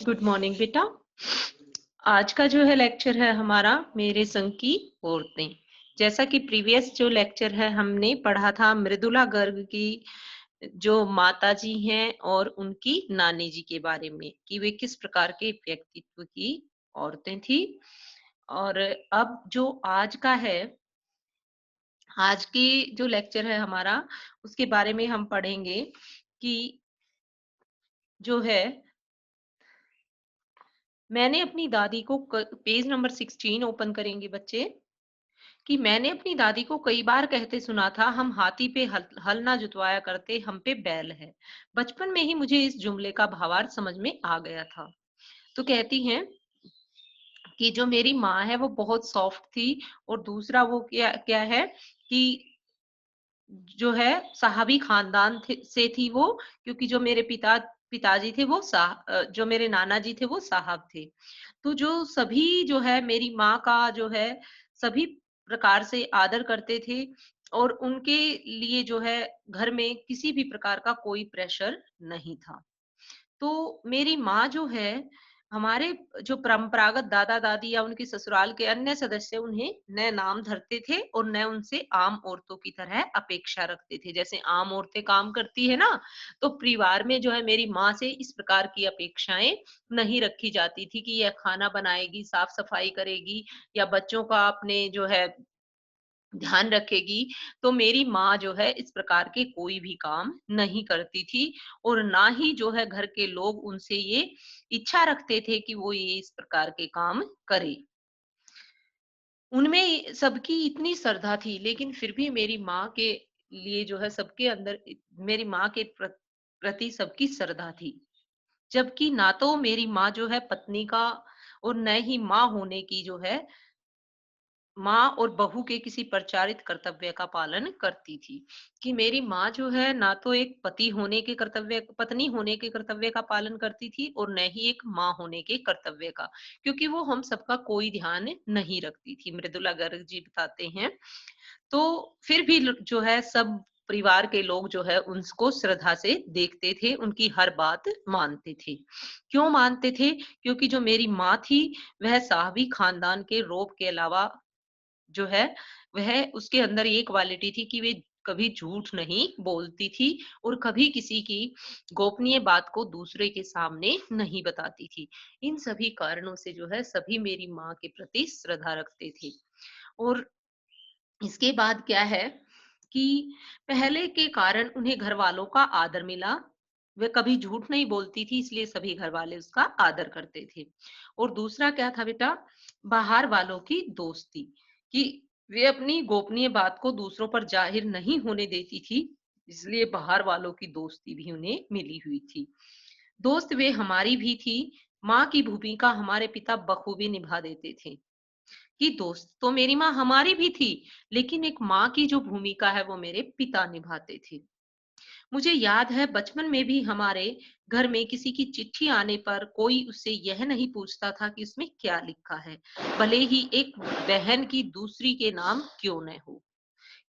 Good morning बेटा। आज का जो है लेक्चर है हमारा मेरे संग की औरतें। जैसा कि प्रीवियस जो लेक्चर है हमने पढ़ा था मृदुला गर्ग की जो माता जी हैं और उनकी नानी जी के बारे में कि वे किस प्रकार के व्यक्तित्व की औरतें थी। और अब जो आज का है, आज की जो लेक्चर है हमारा, उसके बारे में हम पढ़ेंगे कि जो है मैंने अपनी दादी को पेज नंबर 16 ओपन करेंगे बच्चे, कि मैंने अपनी दादी को कई बार कहते सुना था, हम हाथी पे हल ना जुतवाया करते, हम पे बैल है। बचपन में ही मुझे इस जुमले का भावार्थ समझ में आ गया था। तो कहती हैं कि जो मेरी माँ है वो बहुत सॉफ्ट थी, और दूसरा वो क्या क्या है कि जो है साहबी खानदान से थी वो, क्योंकि जो मेरे पिताजी थे वो जो मेरे नाना जी थे वो साहब थे। तो जो सभी जो है मेरी माँ का जो है सभी प्रकार से आदर करते थे, और उनके लिए जो है घर में किसी भी प्रकार का कोई प्रेशर नहीं था। तो मेरी माँ जो है, हमारे जो परंपरागत दादा-दादी या उनके ससुराल के अन्य सदस्य उन्हें न नाम धरते थे और न उनसे आम औरतों की तरह अपेक्षा रखते थे। जैसे आम औरतें काम करती है ना, तो परिवार में जो है मेरी माँ से इस प्रकार की अपेक्षाएँ नहीं रखी जाती थी कि यह खाना बनाएगी, साफ-सफाई करेगी या बच्चों का अपने जो है ध्यान रखेगी। तो मेरी माँ जो है इस प्रकार के कोई भी काम नहीं करती थी, और ना ही जो है घर के लोग उनसे ये इच्छा रखते थे कि वो ये इस प्रकार के काम करे। उनमें सबकी इतनी श्रद्धा थी, लेकिन फिर भी मेरी माँ के लिए जो है सबके अंदर मेरी माँ के प्रति सबकी श्रद्धा थी। जबकि ना तो मेरी माँ जो है पत्नी का और न ही माँ होने की जो है माँ और बहू के किसी प्रचारित कर्तव्य का पालन करती थी। कि मेरी माँ जो है ना तो एक पत्नी होने के कर्तव्य का पालन करती थी, और न ही एक माँ होने के कर्तव्य का, क्योंकि वो हम सबका कोई ध्यान नहीं रखती थी, मृदुला गर्ग जी बताते हैं। तो फिर भी जो है सब परिवार के लोग जो है उनको श्रद्धा से देखते थे, उनकी हर बात मानते थे। क्यों मानते थे? क्योंकि जो मेरी माँ थी वह साहबी खानदान के रोब के अलावा जो है वह उसके अंदर ये क्वालिटी थी कि वे कभी झूठ नहीं बोलती थी, और कभी किसी की गोपनीय बात को दूसरे के सामने नहीं बताती थी। इन सभी कारणों से जो है सभी मेरी माँ के प्रति श्रद्धा रखते थे। और इसके बाद क्या है कि पहले के कारण उन्हें घर वालों का आदर मिला। वे कभी झूठ नहीं बोलती थी, इसलिए सभी घर वाले उसका आदर करते थे। और दूसरा क्या था बेटा, बाहर वालों की दोस्ती, कि वे अपनी गोपनीय बात को दूसरों पर जाहिर नहीं होने देती थी, इसलिए बाहर वालों की दोस्ती भी उन्हें मिली हुई थी। दोस्त वे हमारी भी थी। माँ की भूमिका हमारे पिता बखूबी निभा देते थे। कि दोस्त तो मेरी माँ हमारी भी थी, लेकिन एक माँ की जो भूमिका है वो मेरे पिता निभाते थे। मुझे याद है बचपन में भी हमारे घर में किसी की चिट्ठी आने पर कोई उससे यह नहीं पूछता था कि उसमें क्या लिखा है, भले ही एक बहन की दूसरी के नाम क्यों न हो।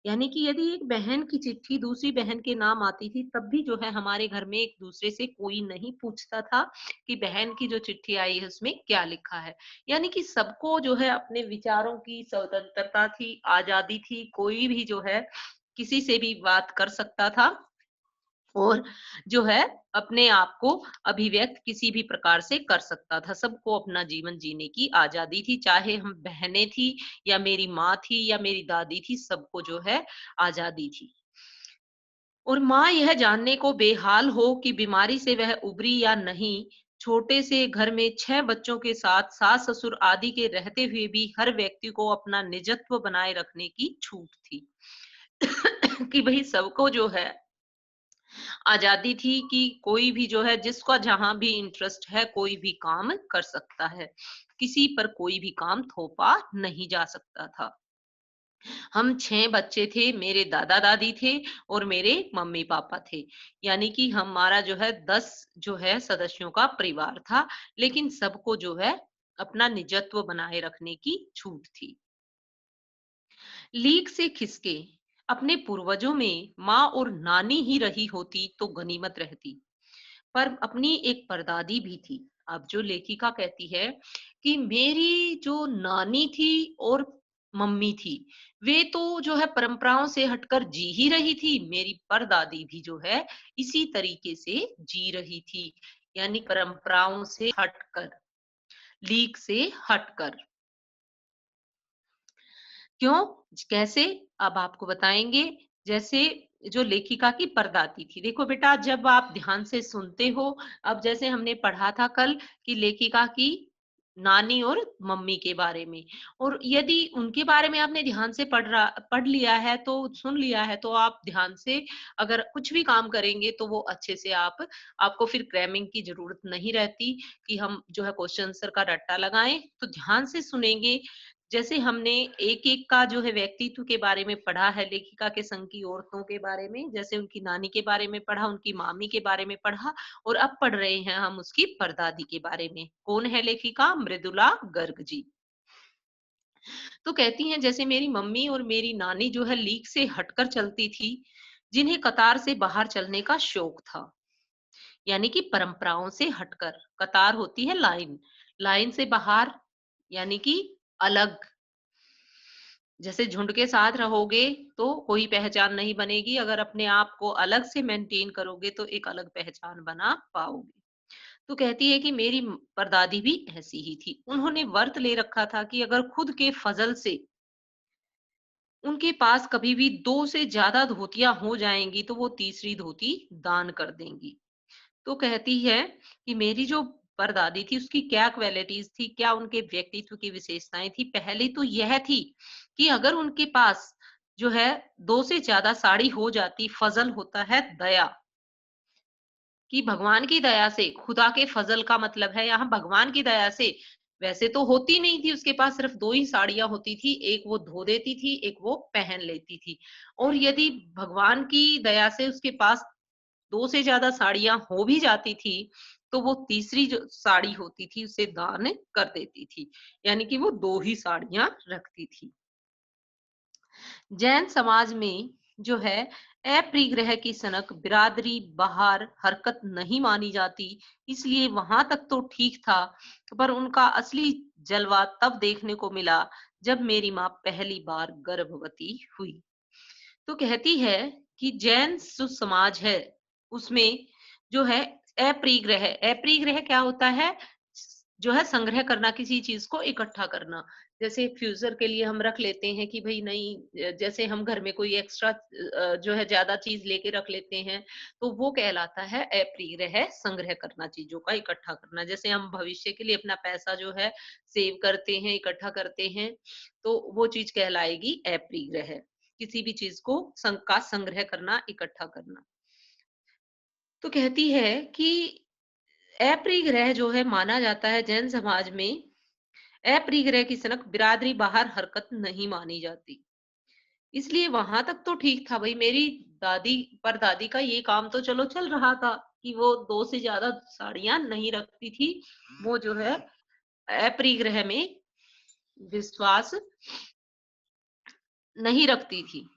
यानी कि यदि एक बहन की चिट्ठी दूसरी बहन के नाम आती थी, तब भी जो है हमारे घर में एक दूसरे से कोई नहीं पूछता था कि बहन की जो चिट्ठी आई है उसमें क्या लिखा है। यानी कि सबको जो है अपने विचारों की स्वतंत्रता थी, आजादी थी, कोई भी जो है किसी से भी बात कर सकता था, और जो है अपने आप को अभिव्यक्त किसी भी प्रकार से कर सकता था। सबको अपना जीवन जीने की आजादी थी, चाहे हम बहनें थी या मेरी माँ थी या मेरी दादी थी, सबको जो है आजादी थी। और माँ यह जानने को बेहाल हो कि बीमारी से वह उबरी या नहीं, छोटे से घर में 6 बच्चों के साथ सास-ससुर आदि के रहते हुए भी हर व्यक्ति को अपना निजत्व बनाए रखने की छूट थी। कि भई सबको जो है आजादी थी कि कोई भी जो है जिसका जहाँ भी इंटरेस्ट है कोई भी काम कर सकता है। किसी पर कोई भी काम थोपा नहीं जा सकता था। हम 6 बच्चे थे, मेरे दादा-दादी थे और मेरे मम्मी-पापा थे। यानी कि हमारा जो है 10 जो है सदस्यों का परिवार था, लेकिन सबको जो है अपना निजत्व बनाए रखने की छूट थी। लीक से खिसके अपने पूर्वजों में माँ और नानी ही रही होती तो गनीमत रहती। पर अपनी एक परदादी भी थी। अब जो लेखिका कहती है कि मेरी जो नानी थी और मम्मी थी, वे तो जो है परंपराओं से हटकर जी ही रही थी, मेरी परदादी भी जो है इसी तरीके से जी रही थी, यानी परंपराओं से हटकर, लीक से हटकर। क्यों? कैसे? अब आपको बताएँगे। जैसे जो लेखिका की परदादी थी। देखो बेटा, जब आप ध्यान से सुनते हो, अब जैसे हमने पढ़ा था कल कि लेखिका की नानी और मम्मी के बारे में, और यदि उनके बारे में आपने ध्यान से पढ़ लिया है, तो सुन लिया है, तो आप ध्यान से अगर कुछ भी काम करेंगे तो वो अच्छे से आपको फिर क्रैमिंग की ज़रूरत नहीं रहती कि हम जो है क्वेश्चन आंसर का रट्टा लगाएँ। तो ध्यान से सुनेंगे। जैसे हमने एक-एक का जो है व्यक्तित्व के बारे में पढ़ा है, लेखिका के संग की औरतों के बारे में, जैसे उनकी नानी के बारे में पढ़ा, उनकी मामी के बारे में पढ़ा, और अब पढ़ रहे हैं हम उसकी परदादी के बारे में। कौन है लेखिका? मृदुला गर्ग जी। तो कहती हैं, जैसे मेरी मम्मी और मेरी नानी जो है लीक से हटकर चलती थी, जिन्हें कतार से बाहर चलने का शौक था, यानी कि परंपराओं से हटकर। कतार होती है लाइन, लाइन से बाहर यानी कि अलग। जैसे झुंड के साथ रहोगे तो कोई पहचान नहीं बनेगी, अगर अपने आप को अलग से मेंटेन करोगे तो एक अलग पहचान बना पाओगे। तो कहती है कि मेरी परदादी भी ऐसी ही थी। उन्होंने व्रत ले रखा था कि अगर खुद के फजल से उनके पास कभी भी 2 से ज्यादा धोतियां हो जाएंगी तो वो तीसरी धोती दान कर देंगी। तो कहती है कि मेरी जो परदादी थी उसकी क्या क्वालिटीज थी, क्या उनके व्यक्तित्व की विशेषताएं थी। पहली तो यह थी कि अगर उनके पास जो है 2 से ज्यादा साड़ी हो जाती, फजल होता है दया, कि भगवान की दया से, खुदा के फजल का मतलब है यहाँ भगवान की दया से। वैसे तो होती नहीं थी, उसके पास सिर्फ 2 ही साड़ियाँ होती थी, एक वो धो देती थी, एक वो पहन लेती थी। और यदि भगवान की दया से उसके पास 2 से ज़्यादा साड़ियाँ हो भी जाती थी, तो वो तीसरी जो साड़ी होती थी उसे दान कर देती थी। यानी कि वो 2 ही साड़ियाँ रखती थी। जैन समाज में जो है अपरिग्रह की सनक बिरादरी बाहर हरकत नहीं मानी जाती, इसलिए वहां तक तो ठीक था। पर उनका असली जलवा तब देखने को मिला जब मेरी माँ पहली बार गर्भवती हुई। तो कहती है कि जैन जो समाज है उसमें जो है अपरिग्रह, अपरिग्रह क्या होता है? जो है संग्रह करना, किसी चीज को इकट्ठा करना। जैसे फ्यूचर के लिए हम रख लेते हैं कि भाई नहीं, जैसे हम घर में कोई एक्स्ट्रा जो है ज्यादा चीज लेके रख लेते हैं, तो वो कहलाता है अपरिग्रह, संग्रह करना, चीजों का इकट्ठा करना। जैसे हम भविष्य के लिए अपना पैसा जो है सेव करते हैं, इकट्ठा करते हैं, तो वो चीज कहलाएगी अपरिग्रह। किसी भी चीज को का संग्रह करना, इकट्ठा करना। तो कहती है कि अपरिग्रह जो है माना जाता है जैन समाज में, अपरिग्रह की सनक बिरादरी बाहर हरकत नहीं मानी जाती। इसलिए वहां तक तो ठीक था भाई, मेरी दादी परदादी का ये काम तो चलो चल रहा था कि वो 2 से ज्यादा साड़ियां नहीं रखती थी। वो जो है अपरिग्रह में विश्वास नहीं रखती थी।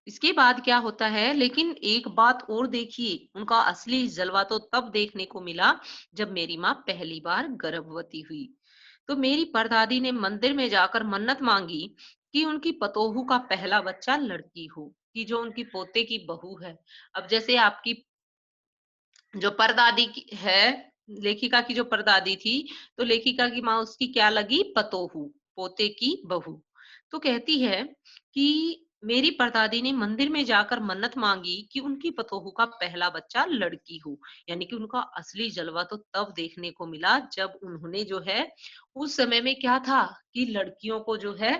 इसके बाद क्या होता है, लेकिन एक बात और देखिए, उनका असली जलवा तो तब देखने को मिला जब मेरी माँ पहली बार गर्भवती हुई। तो मेरी परदादी ने मंदिर में जाकर मन्नत मांगी कि उनकी पतोहू का पहला बच्चा लड़की हो, कि जो उनकी पोते की बहू है। अब जैसे आपकी जो परदादी की है, लेखिका की जो परदादी थी, तो लेखिका की माँ उसकी क्या लगी? पतोहू, पोते की बहू। तो कहती है कि मेरी परदादी ने मंदिर में जाकर मन्नत मांगी कि उनकी पतोहू का पहला बच्चा लड़की हो। यानी कि उनका असली जलवा तो तब देखने को मिला जब उन्होंने जो है, उस समय में क्या था कि लड़कियों को जो है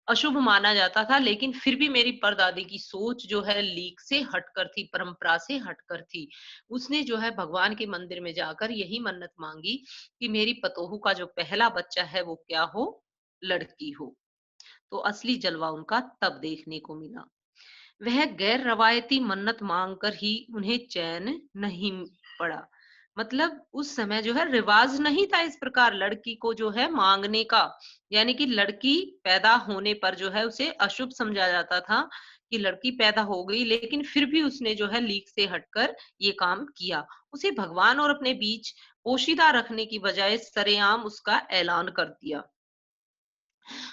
अशुभ माना जाता था, लेकिन फिर भी मेरी परदादी की सोच जो है लीक से हटकर थी, परंपरा से हटकर थी। उसने जो है भगवान के मंदिर में जाकर यही मन्नत मांगी कि मेरी पतोहू का जो पहला बच्चा है वो क्या हो? लड़की हो। तो असली जलवा उनका तब देखने को मिला। वह गैर रवायती मन्नत मांगकर ही उन्हें चैन नहीं पड़ा। मतलब उस समय जो है रिवाज नहीं था इस प्रकार लड़की को जो है मांगने का। यानी कि लड़की पैदा होने पर जो है उसे अशुभ समझा जाता था कि लड़की पैदा हो गई, लेकिन फिर भी उसने जो है लीक से हटकर ये काम किया। उसे भगवान और अपने बीच पोशीदा रखने की बजाय सरेआम उसका ऐलान कर दिया।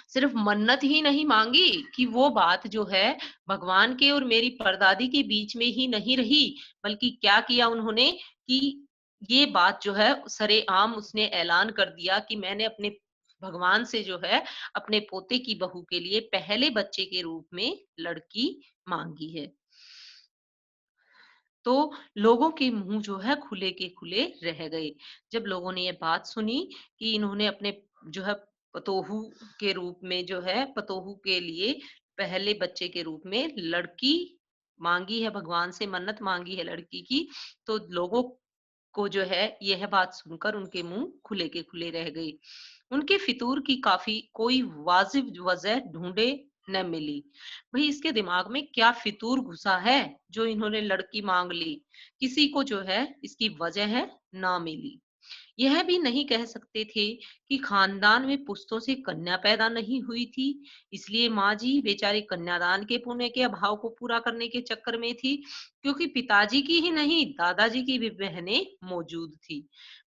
सिर्फ मन्नत ही नहीं मांगी कि वो बात जो है भगवान के और मेरी परदादी के बीच में ही नहीं रही, बल्कि क्या किया उन्होंने कि ये बात जो है सरेआम उसने ऐलान कर दिया कि मैंने अपने भगवान से जो है अपने पोते की बहू के लिए पहले बच्चे के रूप में लड़की मांगी है। तो लोगों के मुंह जो है खुले के खुले रह गए। जब लोगों ने ये बात सुनी कि इन्होंने अपने जो है पतोहू के रूप में जो है पतोहू के लिए पहले बच्चे के रूप में लड़की मांगी है, भगवान से मन्नत मांगी है लड़की की, तो लोगों को जो है यह बात सुनकर उनके मुंह खुले के खुले रह गए। उनके फितूर की काफी कोई वाजिब वजह ढूंढे न मिली। भाई इसके दिमाग में क्या फितूर घुसा है जो इन्होंने लड़की मांग ली, किसी को जो है इसकी वजह है ना मिली। यह भी नहीं कह सकते थे कि खानदान में पुश्तों से कन्या पैदा नहीं हुई थी, इसलिए माँ जी बेचारी कन्यादान के पुण्य के अभाव को पूरा करने के चक्कर में थी, क्योंकि पिताजी की ही नहीं दादाजी की भी बहनें मौजूद थी।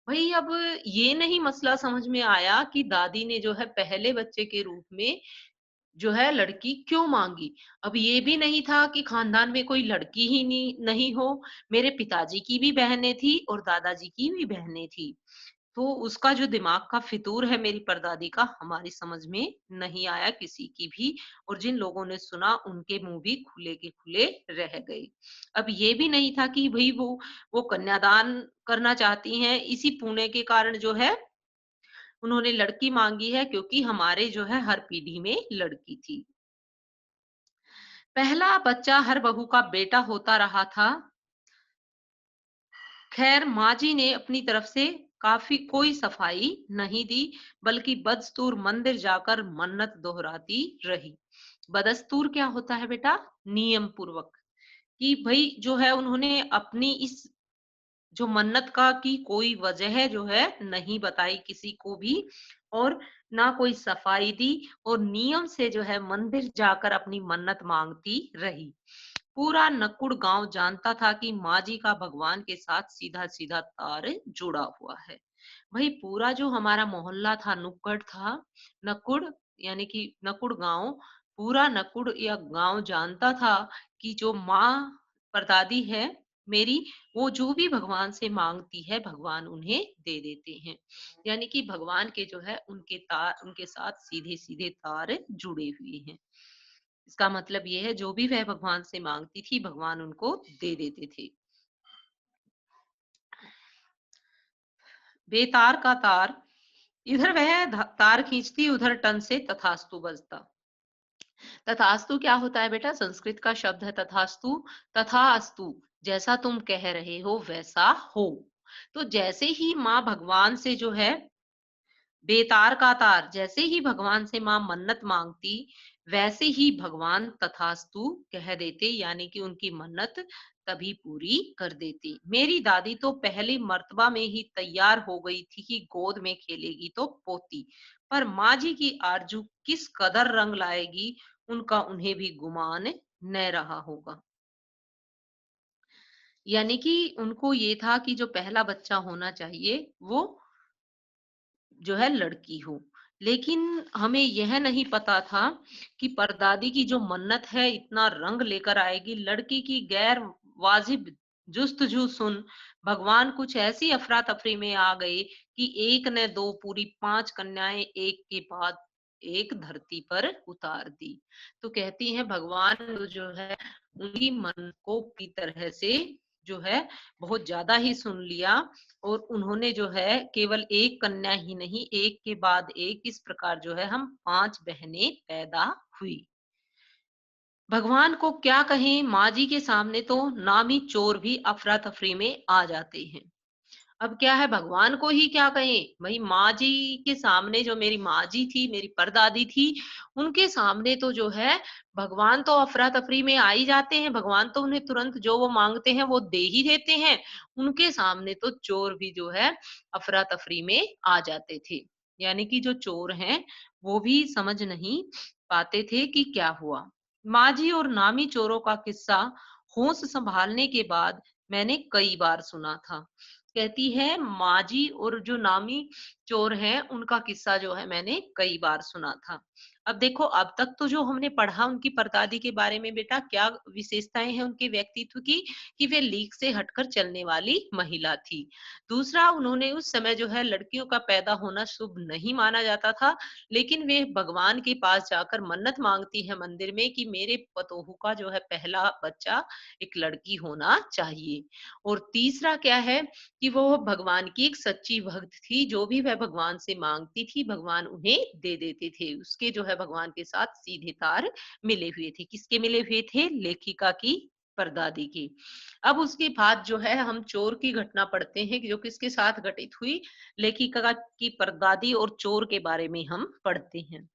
भाई अब ये नहीं मसला समझ में आया कि दादी ने जो है पहले बच्चे के रूप में जो है लड़की क्यों मांगी। अब ये भी नहीं था कि खानदान में कोई लड़की ही नहीं हो, मेरे पिताजी की भी बहनें थी और दादाजी की भी बहनें थी। तो उसका जो दिमाग का फितूर है मेरी परदादी का हमारी समझ में नहीं आया किसी की भी, और जिन लोगों ने सुना उनके मुंह भी खुले के खुले रह गए। अब ये भी नहीं था कि भई वो कन्यादान करना चाहती हैं, इसी पुण्य के कारण जो है उन्होंने लड़की मांगी है, क्योंकि हमारे जो है हर पीढ़ी में लड़की थी। पहला बच्चा हर बहू का बेटा होता रहा था। खैर माँ जी ने अपनी तरफ से काफ़ी कोई सफाई नहीं दी, बल्कि बदस्तूर मंदिर जाकर मन्नत दोहराती रही। बदस्तूर क्या होता है बेटा? नियम पूर्वक, कि भई जो है उन्होंने अपनी इस जो मन्नत का की कोई वजह जो है नहीं बताई किसी को भी, और ना कोई सफाई दी, और नियम से जो है मंदिर जाकर अपनी मन्नत मांगती रही। पूरा नकुड़ गांव जानता था कि माँ जी का भगवान के साथ सीधा सीधा तार जुड़ा हुआ है। वही पूरा जो हमारा मोहल्ला था, नुक्कड़ था, नकुड़ यानी कि नकुड़ गांव, पूरा नकुड़ या गांव जानता था कि जो माँ परदादी है मेरी, वो जो भी भगवान से मांगती है भगवान उन्हें दे देते हैं। यानी कि भगवान के जो है उनके साथ सीधे सीधे तार जुड़े हुए हैं। इसका मतलब ये है जो भी वह भगवान से मांगती थी भगवान उनको दे देते थे। बेतार का तार, इधर वह तार खींचती उधर टन से तथास्तु बजता। तथास्तु क्या होता है बेटा? संस्कृत का शब्द है तथास्तु। तथा अस्तु, जैसा तुम कह रहे हो वैसा हो। तो जैसे ही माँ भगवान से जो है बेतार का तार, जैसे ही भगवान से माँ मन्नत मांगती वैसे ही भगवान तथास्तु कह देते, यानी कि उनकी मन्नत तभी पूरी कर देती। मेरी दादी तो पहली मर्तबा में ही तैयार हो गई थी कि गोद में खेलेगी तो पोती, पर माँ जी की आरजू किस कदर रंग लाएगी उनका उन्हें भी गुमान न रहा होगा। यानी कि उनको ये था कि जो पहला बच्चा होना चाहिए वो जो है लड़की हो। लेकिन हमें यह नहीं पता था कि परदादी की जो मन्नत है इतना रंग लेकर आएगी। लड़की की गैर वाजिब जुस्तजू सुन भगवान कुछ ऐसी अफरा तफरी में आ गए कि एक न दो पूरी 5 कन्याएं एक के बाद एक धरती पर उतार दी। तो कहती हैं भगवान जो है उनकी मन को पूरी तरह से जो है बहुत ज्यादा ही सुन लिया, और उन्होंने जो है केवल एक कन्या ही नहीं, एक के बाद एक इस प्रकार जो है हम 5 बहनें पैदा हुई। भगवान को क्या कहें, माँ जी के सामने तो नामी चोर भी अफरा तफरी में आ जाते हैं। अब क्या है, भगवान को ही क्या कहें, भाई माँ जी के सामने जो मेरी माँ जी थी, मेरी परदादी थी, उनके सामने तो जो है भगवान तो अफरा तफरी में आ ही जाते हैं। भगवान तो उन्हें तुरंत जो वो मांगते हैं वो दे ही देते हैं। उनके सामने तो चोर भी जो है अफरा तफरी में आ जाते थे। यानी कि जो चोर हैं वो भी समझ नहीं पाते थे कि क्या हुआ। माँ जी और नामी चोरों का किस्सा होश संभालने के बाद मैंने कई बार सुना था। कहती है माजी और जो नामी चोर हैं उनका किस्सा जो है मैंने कई बार सुना था। अब देखो अब तक तो जो हमने पढ़ा उनकी परदादी के बारे में बेटा क्या विशेषताएं हैं उनके व्यक्तित्व की कि वे लीक से हटकर चलने वाली महिला थी। दूसरा उन्होंने उस समय जो है लड़कियों का पैदा होना शुभ नहीं माना जाता था, लेकिन वे भगवान के पास जाकर मन्नत मांगती है मंदिर में कि मेरे पतोहू का जो है पहला बच्चा एक लड़की होना चाहिए। और तीसरा क्या है कि वो भगवान की एक सच्ची भक्त थी, जो भी वह भगवान से माँगती थी, भगवान उन्हें दे देते थे। उसके जो है भगवान के साथ सीधे तार मिले हुए थे। किसके मिले हुए थे? लेखिका की परदादी की। अब उसके बाद जो है हम चोर की घटना पढ़ते हैं कि जो किसके साथ घटित हुई, लेखिका की परदादी और चोर के बारे में हम पढ़ते हैं।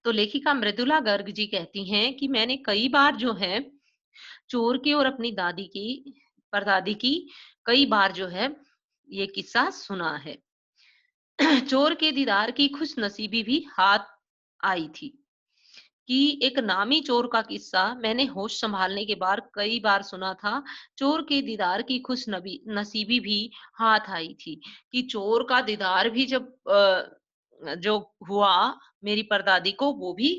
तो लेखिका मृदुला गर्ग जी कहती हैं कि मैंने कई बार जो है चोर की और अपनी दादी की परदादी की कई बार जो है ये किस्सा सुना है। चोर के दीदार की खुशनसीबी भी हाथ आई थी कि एक नामी चोर का किस्सा मैंने होश संभालने के बाद कई बार सुना था। चोर के दीदार की खुश नबी नसीबी भी हाथ आई थी कि चोर का दीदार भी जब जो हुआ मेरी परदादी को वो भी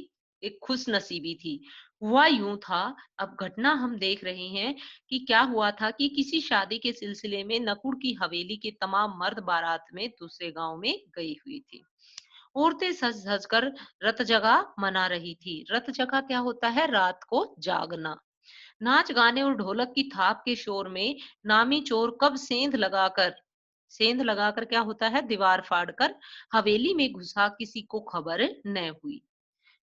एक खुश नसीबी थी। हुआ यूं था, अब घटना हम देख रहे हैं कि क्या हुआ था कि किसी शादी के सिलसिले में नकुड़ की हवेली के तमाम मर्द बारात में दूसरे गांव में गई हुई थी। औरतें सज धज कर रत जगह मना रही थी। रत जगह क्या होता है? रात को जागना। नाच गाने और ढोलक की थाप के शोर में नामी चोर कब सेंध लगाकर क्या होता है? दीवार फाड़कर हवेली में घुसा, किसी को खबर न हुई।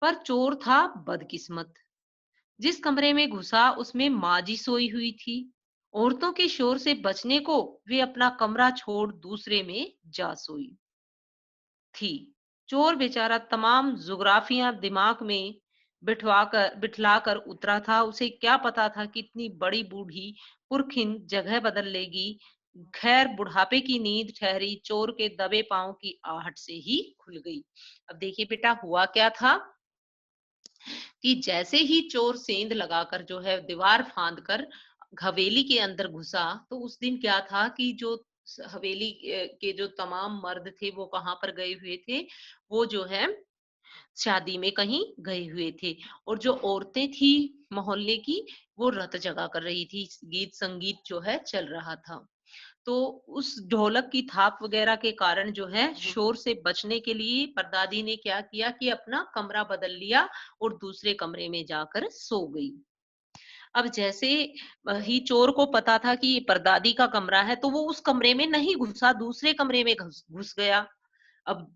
पर चोर था बदकिस्मत। जिस कमरे में घुसा उसमें माजी सोई हुई थी। औरतों के शोर से बचने को वे अपना कमरा छोड़ दूसरे में जा सोई थी। चोर बेचारा तमाम जुग्राफियां दिमाग में बिठलाकर उतरा था। उसे क्या पता था कि इतनी बड़ी बूढ़ी पुरखिन जगह बदल लेगी। खैर बुढ़ापे की नींद ठहरी चोर के दबे पांव की आहट से ही खुल गई। अब देखिए बेटा हुआ क्या था कि जैसे ही चोर सेंध लगाकर जो है दीवार फांद कर हवेली के अंदर घुसा, तो उस दिन क्या था कि जो हवेली के जो तमाम मर्द थे वो कहाँ पर गए हुए थे? वो जो है शादी में कहीं गए हुए थे। और जो औरतें थी मोहल्ले की वो रत जगा कर रही थी, गीत संगीत जो है चल रहा था। तो उस ढोलक की थाप वगैरह के कारण जो है शोर से बचने के लिए परदादी ने क्या किया कि अपना कमरा बदल लिया और दूसरे कमरे में जाकर सो गई। अब जैसे ही चोर को पता था कि ये परदादी का कमरा है, तो वो उस कमरे में नहीं घुसा, दूसरे कमरे में घुस घुस गया। अब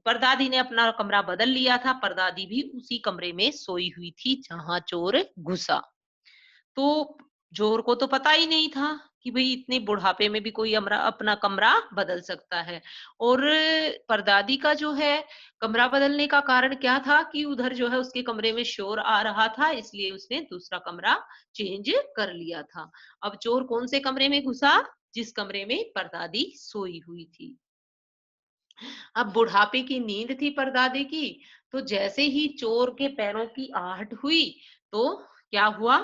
परदादी ने अपना कमरा बदल लिया था, परदादी भी उसी कमरे में सोई हुई थी जहां चोर घुसा। तो चोर को तो पता ही नहीं था कि भई इतने बुढ़ापे में भी कोई अपना कमरा बदल सकता है। और परदादी का जो है कमरा बदलने का कारण क्या था कि उधर जो है उसके कमरे में शोर आ रहा था, इसलिए उसने दूसरा कमरा चेंज कर लिया था। अब चोर कौन से कमरे में घुसा? जिस कमरे में परदादी सोई हुई थी। अब बुढ़ापे की नींद थी परदादी की, तो जैसे ही चोर के पैरों की आहट हुई, तो क्या हुआ?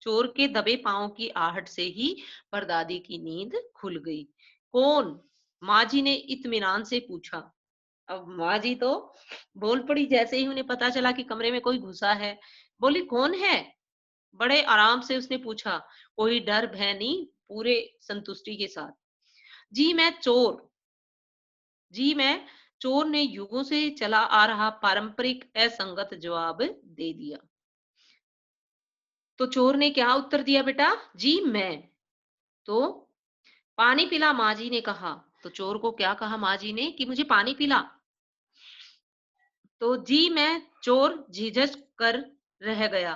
चोर के दबे पांव की आहट से ही परदादी की नींद खुल गई। कौन? माँ जी ने इत्मीनान से पूछा। अब माँ जी तो बोल पड़ी जैसे ही उन्हें पता चला कि कमरे में कोई घुसा है। बोली कौन है? बड़े आराम से उसने पूछा, कोई डर भय नहीं, पूरे संतुष्टि के साथ। जी मैं चोर। जी मैं चोर ने युगों से चला आ रहा पारंपरिक असंगत जवाब दे दिया। तो चोर ने क्या उत्तर दिया बेटा? जी मैं। तो पानी पिला, माँ जी ने कहा। तो चोर को क्या कहा माँ जी ने कि मुझे पानी पिला। तो जी मैं चोर झिझक कर रह गया।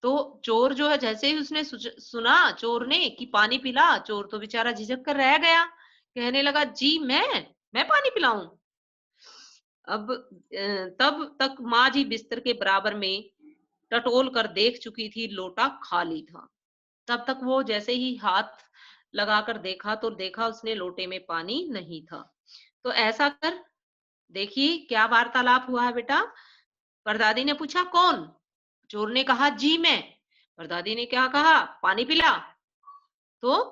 तो चोर जो है जैसे ही उसने सुना चोर ने कि पानी पिला, चोर तो बेचारा झिझक कर रह गया। कहने लगा जी मैं पानी पिलाऊं। अब तब तक माँ जी बिस्तर के बराबर में टटोल कर देख चुकी थी, लोटा खाली था। तब तक वो जैसे ही हाथ लगाकर देखा तो देखा उसने लोटे में पानी नहीं था। तो ऐसा कर देखिए क्या वार्तालाप हुआ है बेटा। परदादी ने पूछा कौन? चोर ने कहा जी मैं। परदादी ने क्या कहा? पानी पिला। तो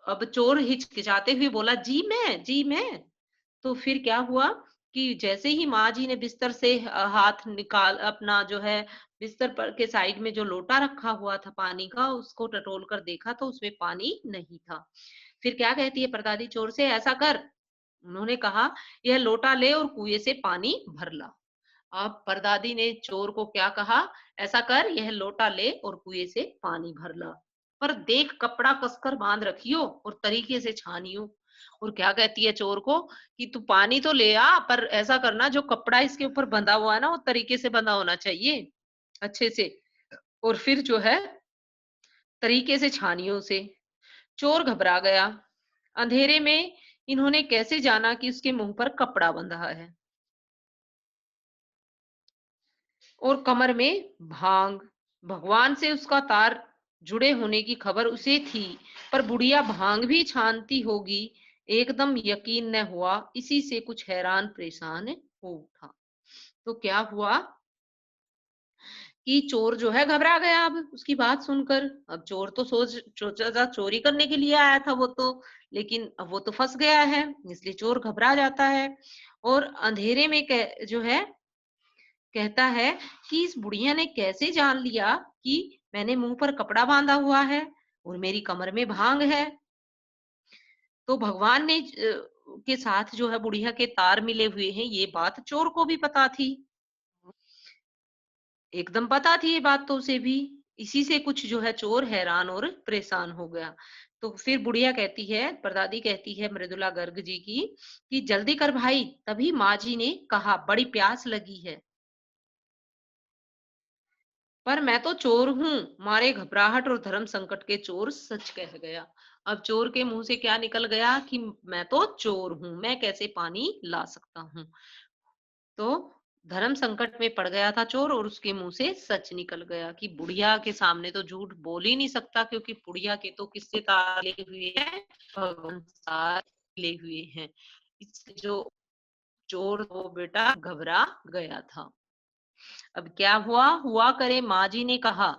अब चोर हिचकिचाते हुए बोला, जी मैं। तो फिर क्या हुआ कि जैसे ही माँ जी ने बिस्तर से हाथ निकाल अपना जो है बिस्तर पर के साइड में जो लोटा रखा हुआ था पानी का, उसको टटोल कर देखा तो उसमें पानी नहीं था। फिर क्या कहती है परदादी चोर से, ऐसा कर। उन्होंने कहा, यह लोटा ले और कुएं से पानी भर ला। अब परदादी ने चोर को क्या कहा, ऐसा कर, यह लोटा ले और कुएं से पानी भर ला, पर देख कपड़ा कसकर बांध रखियो और तरीके से छानियो। और क्या कहती है चोर को कि तू पानी तो ले आ, पर ऐसा करना जो कपड़ा इसके ऊपर बंधा हुआ है ना, वो तरीके से बंधा होना चाहिए, अच्छे से। और फिर जो है तरीके से छानियो उसे। चोर घबरा गया। अंधेरे में इन्होंने कैसे जाना कि उसके मुंह पर कपड़ा बंधा है और कमर में भांग। भगवान से उसका तार जुड़े होने की खबर उसे थी, पर बुढ़िया भांग भी छानती होगी, एकदम यकीन न हुआ। इसी से कुछ हैरान परेशान हो उठा। तो क्या हुआ कि चोर जो है घबरा गया अब उसकी बात सुनकर। अब चोर तो सोचा था चोरी करने के लिए आया था वो तो, लेकिन अब वो तो फंस गया है, इसलिए चोर घबरा जाता है। और अंधेरे में जो है कहता है कि इस बुढ़िया ने कैसे जान लिया कि मैंने मुंह पर कपड़ा बांधा हुआ है और मेरी कमर में भांग है। तो भगवान ने के साथ जो है बुढ़िया के तार मिले हुए हैं, ये बात चोर को भी पता थी। एकदम पता थी ये बात तो उसे भी। इसी से कुछ जो है चोर हैरान और परेशान हो गया। तो फिर बुढ़िया कहती है, परदादी कहती है मृदुला गर्ग जी की, कि जल्दी कर भाई। तभी माँ जी ने कहा, बड़ी प्यास लगी है। पर मैं तो चोर हूँ। मारे घबराहट और धर्म संकट के चोर सच कह गया। अब चोर के मुंह से क्या निकल गया कि मैं तो चोर हूँ, मैं कैसे पानी ला सकता हूँ। तो धर्म संकट में पड़ गया था चोर और उसके मुंह से सच निकल गया कि बुढ़िया के सामने तो झूठ बोल ही नहीं सकता, क्योंकि बुढ़िया के तो किससे ताले हुए हैं, भगवान साथ ले हुए हैं। इससे जो चोर वो बेटा घबरा गया था। अब क्या हुआ करे, माँ जी ने कहा,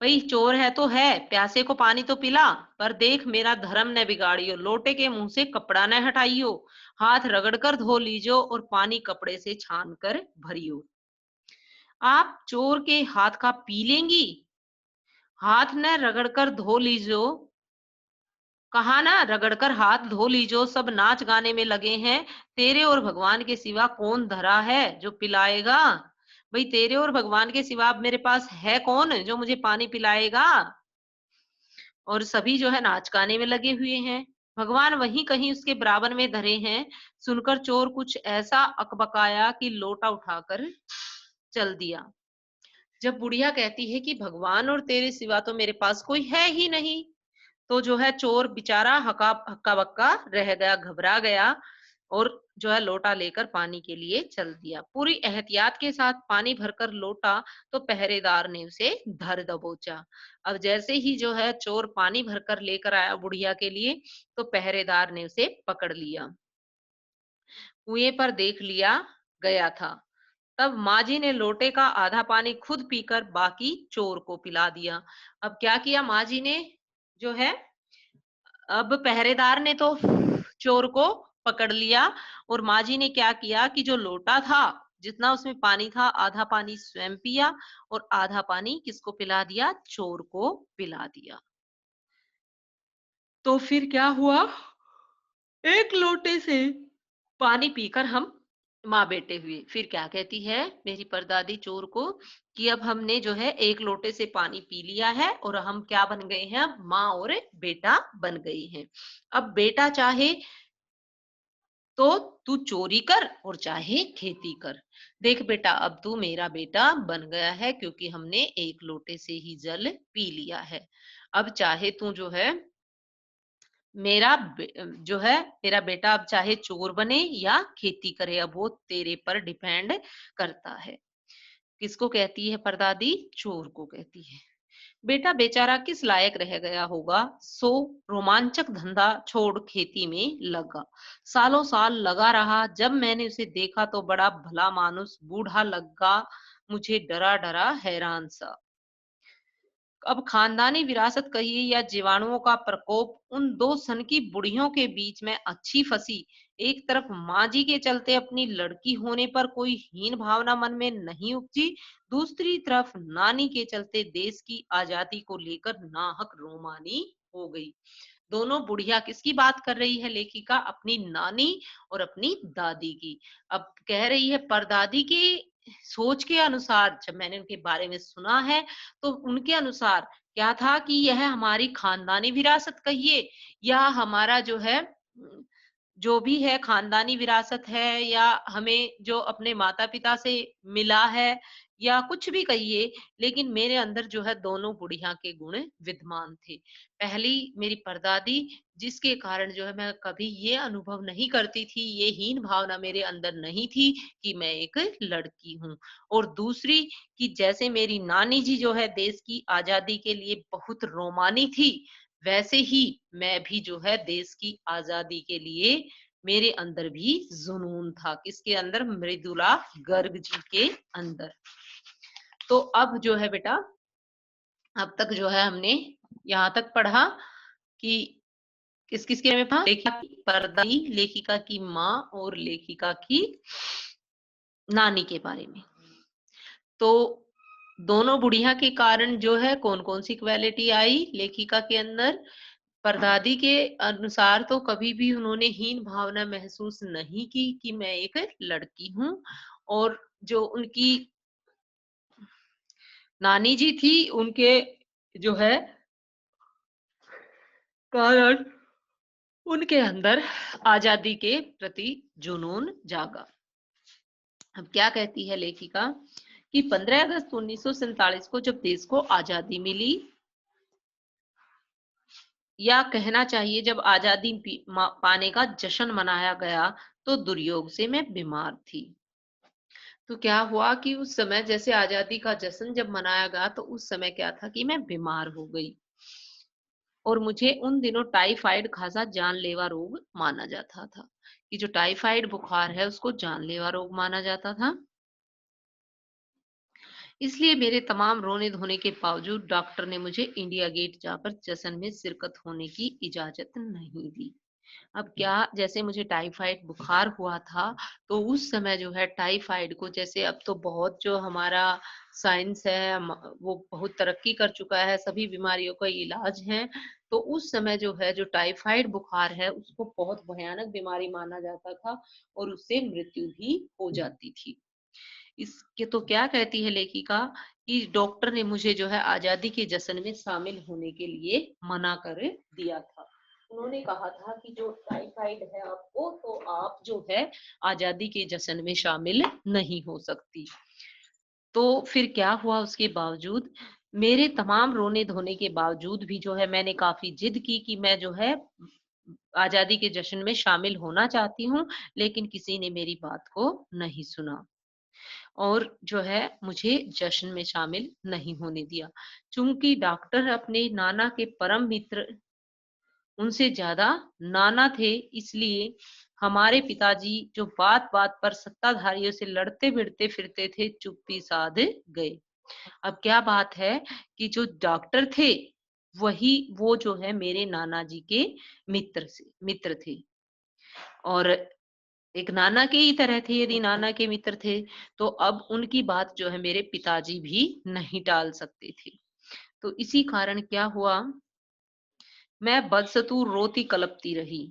भाई चोर है तो है, प्यासे को पानी तो पिला, पर देख मेरा धर्म न बिगाड़ियो, लोटे के मुंह से कपड़ा न हटाइयो, हाथ रगड़कर धो लीजो और पानी कपड़े से छान कर भरियो। आप चोर के हाथ का पी लेंगी, हाथ न रगड़कर धो लीजो। कहा ना, रगड़कर हाथ धो लीजो, सब नाच गाने में लगे हैं। तेरे और भगवान के सिवा कौन धरा है जो पिलाएगा। भाई तेरे और भगवान के सिवा अब मेरे पास है कौन जो मुझे पानी पिलाएगा। और सभी जो है नाच गाने में लगे हुए हैं, भगवान वहीं कहीं उसके बराबर में धरे हैं। सुनकर चोर कुछ ऐसा अकबकाया कि लोटा उठाकर चल दिया। जब बुढ़िया कहती है कि भगवान और तेरे सिवा तो मेरे पास कोई है ही नहीं, तो जो है चोर बेचारा हका हक्का बक्का रह गया, घबरा गया और जो है लोटा लेकर पानी के लिए चल दिया। पूरी एहतियात के साथ पानी भरकर लोटा तो पहरेदार ने उसे धर दबोचा। अब जैसे ही जो है चोर पानी भरकर लेकर आया बुढ़िया के लिए, तो पहरेदार ने उसे पकड़ लिया, कुएं पर देख लिया गया था। तब माँ जी ने लोटे का आधा पानी खुद पीकर बाकी चोर को पिला दिया। अब क्या किया माँ जी ने, जो है अब पहरेदार ने तो चोर को पकड़ लिया और माँ जी ने क्या किया कि जो लोटा था जितना उसमें पानी था, आधा पानी स्वयं पिया और आधा पानी किसको पिला दिया, चोर को पिला दिया। तो फिर क्या हुआ, एक लोटे से पानी पीकर हम माँ बेटे हुए। फिर क्या कहती है मेरी परदादी चोर को कि अब हमने जो है एक लोटे से पानी पी लिया है और हम क्या बन गए हैं, अब माँ और बेटा बन गई हैं। अब बेटा चाहे तो तू चोरी कर और चाहे खेती कर। देख बेटा, अब तू मेरा बेटा बन गया है, क्योंकि हमने एक लोटे से ही जल पी लिया है। अब चाहे तू जो है मेरा जो है तेरा बेटा अब चाहे चोर बने या खेती करे, अब वो तेरे पर डिपेंड करता है। किसको कहती है परदादी, चोर को कहती है। बेटा बेचारा किस लायक रह गया होगा, सो रोमांचक धंधा छोड़ खेती में लगा। सालों साल लगा रहा। जब मैंने उसे देखा तो बड़ा भला मानुस बूढ़ा लगा, मुझे डरा डरा हैरान सा। अब खानदानी विरासत कहिए या जीवाणुओं का प्रकोप, उन दो सनकी बुढ़ियों के बीच में अच्छी फंसी। एक तरफ माँ जी के चलते अपनी लड़की होने पर कोई हीन भावना मन में नहीं उपजी, दूसरी तरफ नानी के चलते देश की आजादी को लेकर नाहक रोमानी हो गई। दोनों बुढ़िया किसकी बात कर रही है लेखिका? अपनी नानी और अपनी दादी की। अब कह रही है परदादी की सोच के अनुसार, जब मैंने उनके बारे में सुना है तो उनके अनुसार क्या था कि यह हमारी खानदानी विरासत कहिए या हमारा जो है जो भी है खानदानी विरासत है या हमें जो अपने माता-पिता से मिला है या कुछ भी कहिए, लेकिन मेरे अंदर जो है दोनों बुढ़िया के गुण विद्यमान थे। पहली मेरी परदादी, जिसके कारण जो है मैं कभी ये अनुभव नहीं करती थी, ये हीन भावना मेरे अंदर नहीं थी कि मैं एक लड़की हूँ। और दूसरी कि जैसे मेरी नानी जी जो है देश की आज़ादी के लिए बहुत रोमानी थी, वैसे ही मैं भी जो है देश की आज़ादी के लिए मेरे अंदर भी जुनून था। किसके अंदर? मृदुला गर्ग जी के अंदर। तो अब जो है बेटा, अब तक जो है हमने यहाँ तक पढ़ा कि किस-किस के बारे में पढ़ा? लेखिका की परदाई, लेखिका की माँ और लेखिका की नानी के बारे में। तो दोनों बुढ़िया के कारण जो है कौन-कौन सी क्वालिटी आई लेखिका के अंदर? परदादी के अनुसार तो कभी भी उन्होंने हीन भावना महसूस नहीं की कि मैं एक लड़की हूँ, और जो उनकी नानी जी थी उनके जो है कारण उनके अंदर आजादी के प्रति जुनून जागा। अब क्या कहती है लेखिका कि 15 अगस्त 1947 को जब देश को आजादी मिली, या कहना चाहिए जब आजादी पाने का जश्न मनाया गया, तो दुर्योग से मैं बीमार थी। तो क्या हुआ कि उस समय जैसे आजादी का जश्न जब मनाया गया तो उस समय क्या था कि मैं बीमार हो गई, और मुझे उन दिनों टाइफाइड खासा जानलेवा रोग माना जाता था, कि जो टाइफाइड बुखार है उसको जानलेवा रोग माना जाता था। इसलिए मेरे तमाम रोने धोने के बावजूद डॉक्टर ने मुझे इंडिया गेट जाकर जश्न में शिरकत होने की इजाजत नहीं दी। अब क्या, जैसे मुझे टाइफाइड बुखार हुआ था, तो उस समय जो है टाइफाइड को, जैसे अब तो बहुत जो हमारा साइंस है वो बहुत तरक्की कर चुका है, सभी बीमारियों का इलाज है। तो उस समय जो है जो टाइफाइड बुखार है उसको बहुत भयानक बीमारी माना जाता था, और उससे मृत्यु भी हो जाती थी। इसके तो क्या कहती है लेखिका कि डॉक्टर ने मुझे जो है आजादी के जश्न में शामिल होने के लिए मना कर दिया था। उन्होंने कहा था कि जो टाइफाइड है आपको, तो आप जो है आजादी के जश्न में शामिल नहीं हो सकती। तो फिर क्या हुआ, उसके बावजूद मेरे तमाम रोने धोने के बावजूद भी जो है मैंने काफी जिद की कि मैं जो है आजादी के जश्न में शामिल होना चाहती हूँ, लेकिन किसी ने मेरी बात को नहीं सुना और जो है मुझे जश्न में शामिल नहीं होने दिया। चूँकि डॉक्टर अपने नाना के परम मित्र, उनसे ज़्यादा नाना थे, इसलिए हमारे पिताजी जो बात-बात पर सत्ताधारियों से लड़ते-भिड़ते फिरते थे, चुप्पी साध गए। अब क्या बात है कि जो डॉक्टर थे, वही वो जो है मेरे नाना जी के मित्र थे, और एक नाना के ही तरह थे। यदि नाना के मित्र थे, तो अब उनकी बात जो है मेरे पिताजी भी नहीं टाल सकते थे। तो इसी कारण क्या हुआ, मैं बदसतूर रोती कलपती रही।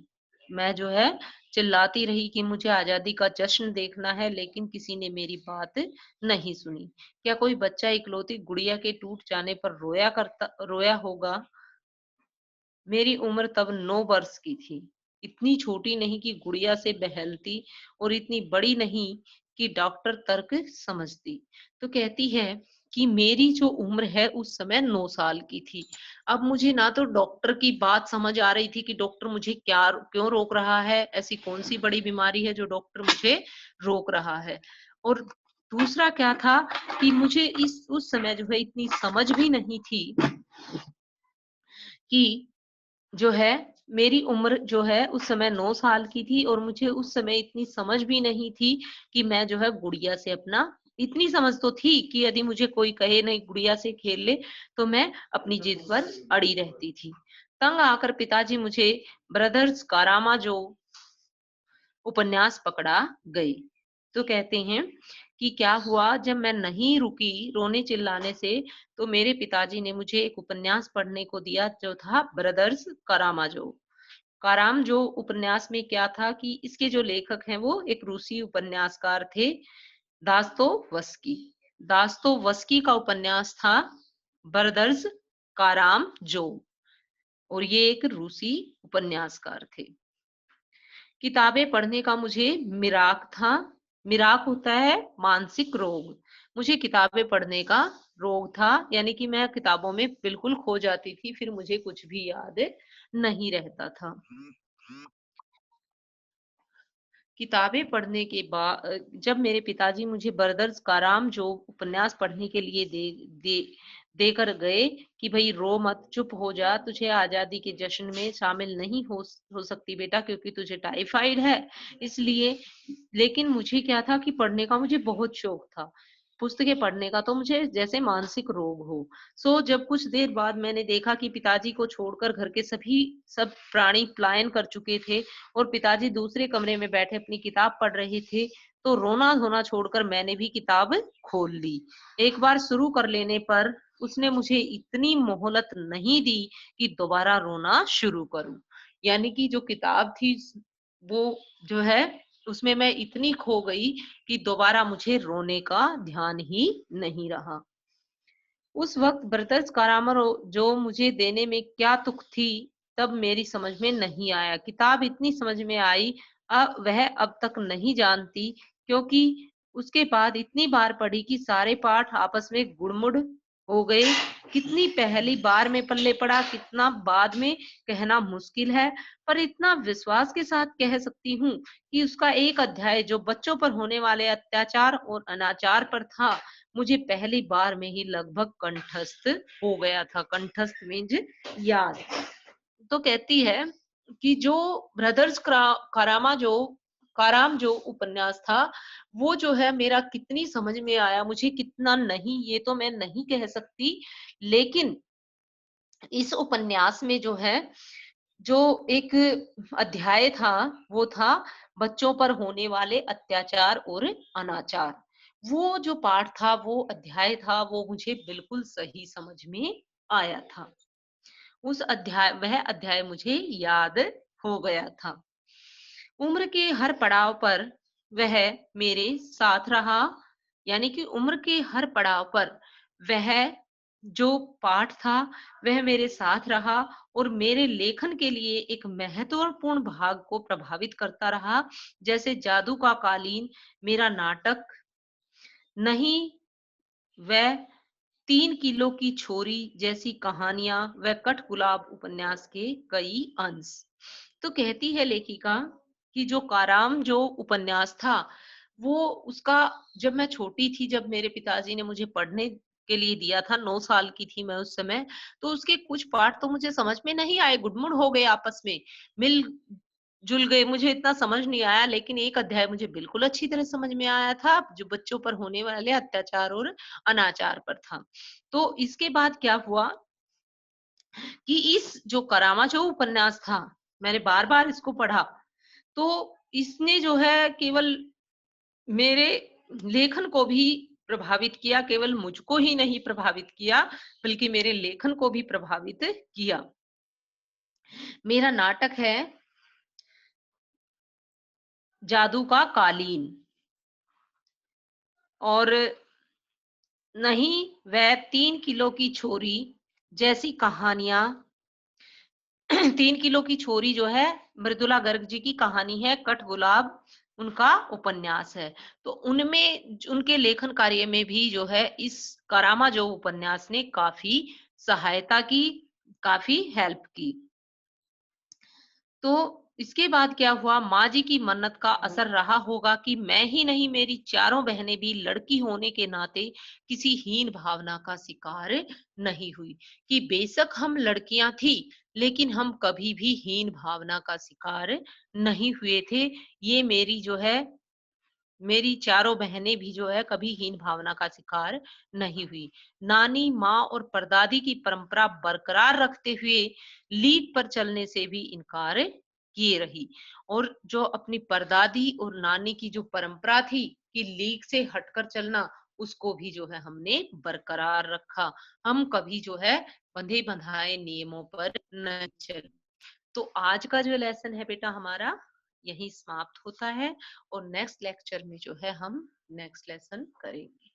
मैं जो है चिल्लाती रही कि मुझे आज़ादी का जश्न देखना है, लेकिन किसी ने मेरी बात नहीं सुनी। क्या कोई बच्चा इकलौती गुड़िया के टूट जाने पर रोया होगा? मेरी उम्र तब 9 वर्ष की थी। इतनी छोटी नहीं कि गुड़िया से बहलती, और इतनी बड़ी नहीं कि डॉक्टर तर्क समझती। तो कहती है कि मेरी जो उम्र है उस समय 9 साल की थी। अब मुझे ना तो डॉक्टर की बात समझ आ रही थी कि डॉक्टर मुझे क्यों रोक रहा है, ऐसी कौन-सी बड़ी बीमारी है जो डॉक्टर मुझे रोक रहा है। और दूसरा क्या था कि मुझे इस उस समय जो है इतनी समझ भी नहीं थी कि जो है मेरी उम्र जो है उस समय 9 साल की थी, और मुझे उस समय इतनी समझ भी नहीं थी कि मैं जो है गुड़िया से अपना इतनी समझ तो थी कि यदि मुझे कोई कहे नहीं गुड़िया से खेल ले, तो मैं अपनी जिद पर अड़ी रहती थी। तंग आकर पिताजी मुझे ब्रदर्स कारामाजो उपन्यास पकड़ा गए। तो कहते हैं कि क्या हुआ, जब मैं नहीं रुकी रोने चिल्लाने से, तो मेरे पिताजी ने मुझे एक उपन्यास पढ़ने को दिया जो था ब्रदर्स कारामाजो। कारामाजो उपन्यास में क्या था कि इसके जो लेखक हैं वो एक रूसी उपन्यासकार थे, दास्तोवस्की। दास्तोवस्की का उपन्यास था ब्रदर्स कारामाजो और ये एक रूसी उपन्यासकार थे। किताबें पढ़ने का मुझे मिराक था। मिराक होता है मानसिक रोग। मुझे किताबें पढ़ने का रोग था, यानी कि मैं किताबों में बिल्कुल खो जाती थी, फिर मुझे कुछ भी याद नहीं रहता था। किताबें पढ़ने के बाद जब मेरे पिताजी मुझे ब्रदर्स काराम जो उपन्यास पढ़ने के लिए दे देकर गए कि भाई रो मत, चुप हो जा, तुझे आजादी के जश्न में शामिल नहीं हो सकती बेटा, क्योंकि तुझे टाइफाइड है, इसलिए। लेकिन मुझे क्या था कि पढ़ने का मुझे बहुत शौक था। पुस्तकें पढ़ने का तो मुझे जैसे मानसिक रोग हो। जब कुछ देर बाद मैंने देखा कि पिताजी को छोड़कर घर के सब प्राणी पलायन कर चुके थे और पिताजी दूसरे कमरे में बैठे अपनी किताब पढ़ रहे थे, तो रोना धोना छोड़कर मैंने भी किताब खोल ली। एक बार शुरू कर लेने पर उसने मुझे इतनी मोहलत नहीं दी कि दोबारा रोना शुरू करूं। यानी कि जो किताब थी वो जो है उसमें मैं इतनी खो गई कि दोबारा मुझे रोने का ध्यान ही नहीं रहा। उस वक्त ब्रदर्स कारामर जो मुझे देने में क्या तुक थी, तब मेरी समझ में नहीं आया। किताब इतनी समझ में आई, वह अब तक नहीं जानती, क्योंकि उसके बाद इतनी बार पढ़ी कि सारे पाठ आपस में गुड़मुड़ हो गए। कितनी पहली बार में पल्ले पड़ा, कितना बाद में कहना मुश्किल है, पर इतना विश्वास के साथ कह सकती हूँ कि उसका एक अध्याय जो बच्चों पर होने वाले अत्याचार और अनाचार पर था, मुझे पहली बार में ही लगभग कंठस्थ हो गया था। कंठस्थ मीन्स याद। तो कहती है कि जो ब्रदर्स करामा जो काराम जो उपन्यास था, वो जो है मेरा कितनी समझ में आया, मुझे कितना नहीं, ये तो मैं नहीं कह सकती। लेकिन इस उपन्यास में जो है, जो एक अध्याय था, वो था बच्चों पर होने वाले अत्याचार और अनाचार। वो जो पाठ था, वो अध्याय था, वो मुझे बिल्कुल सही समझ में आया था। वह अध्याय मुझे याद हो गया था। उम्र के हर पड़ाव पर वह मेरे साथ रहा, यानी कि उम्र के हर पड़ाव पर वह जो पाठ था, वह मेरे साथ रहा और मेरे लेखन के लिए एक महत्वपूर्ण भाग को प्रभावित करता रहा। जैसे जादू का कालीन, मेरा नाटक नहीं, वह 3 किलो की छोरी जैसी कहानियां, व कठगुलाब उपन्यास के कई अंश। तो कहती है लेखिका कि जो काराम जो उपन्यास था, वो उसका जब मैं छोटी थी, जब मेरे पिताजी ने मुझे पढ़ने के लिए दिया था, 9 साल की थी मैं उस समय, तो उसके कुछ पाठ तो मुझे समझ में नहीं आए, गुडमुड़ हो गए आपस में, मिल जुल गए, मुझे इतना समझ नहीं आया। लेकिन एक अध्याय मुझे बिल्कुल अच्छी तरह समझ में आया था, जो बच्चों पर होने वाले अत्याचार और अनाचार पर था। तो इसके बाद क्या हुआ कि इस जो करामा जो उपन्यास था, मैंने बार-बार इसको पढ़ा, तो इसने जो है केवल मेरे लेखन को भी प्रभावित किया, केवल मुझको ही नहीं प्रभावित किया, बल्कि मेरे लेखन को भी प्रभावित किया। मेरा नाटक है जादू का कालीन, और नहीं वह 3 किलो की छोरी जैसी कहानियां। 3 किलो की छोरी जो है मृदुला गर्ग जी की कहानी है, कठगुलाब उनका उपन्यास है। तो उनमें उनके लेखन कार्य में भी जो है इस करामा जो उपन्यास ने काफी सहायता की, काफी हेल्प की। तो इसके बाद क्या हुआ, माँ जी की मन्नत का असर रहा होगा कि मैं ही नहीं, मेरी चारों बहनें भी लड़की होने के नाते किसी हीन भावना का शिकार नहीं हुई। कि बेशक हम लड़कियां थी, लेकिन हम कभी भी हीन भावना का शिकार नहीं हुए थे। ये मेरी जो है मेरी चारों बहनें भी जो है कभी हीन भावना का शिकार नहीं हुई। नानी, माँ और परदादी की परंपरा बरकरार रखते हुए लीग पर चलने से भी इनकार किए रही। और जो अपनी परदादी और नानी की जो परंपरा थी कि लीग से हटकर चलना, उसको भी जो है हमने बरकरार रखा। हम कभी जो है बंधे बंधाए नियमों पर न चले। तो आज का जो लेसन है बेटा हमारा यहीं समाप्त होता है, और नेक्स्ट लेक्चर में जो है हम नेक्स्ट लेसन करेंगे।